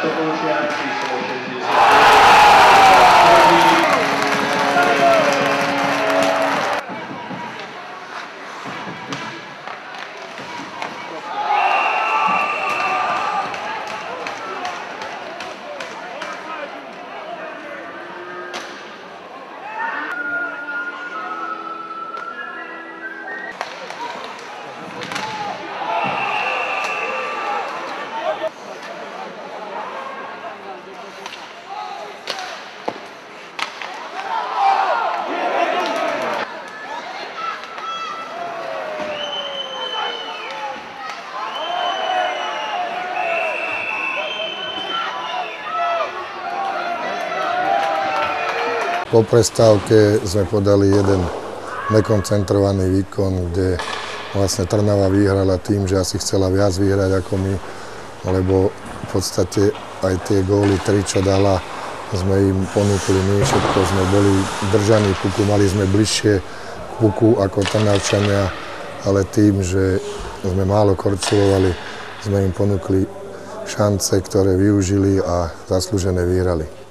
Topolčiak číslo 60. Po prestávke sme podali jeden nekoncentrovaný výkon, kde vlastne Trnava vyhrala tým, že asi chcela viac vyhrať ako my, lebo v podstate aj tie góly 3, čo dala, sme im ponúkli my, všetko sme boli držaní puku, mali sme bližšie k puku ako Trnavčania, ale tým, že sme málo korčulovali, sme im ponúkli šance, ktoré využili a zaslúžené vyhrali.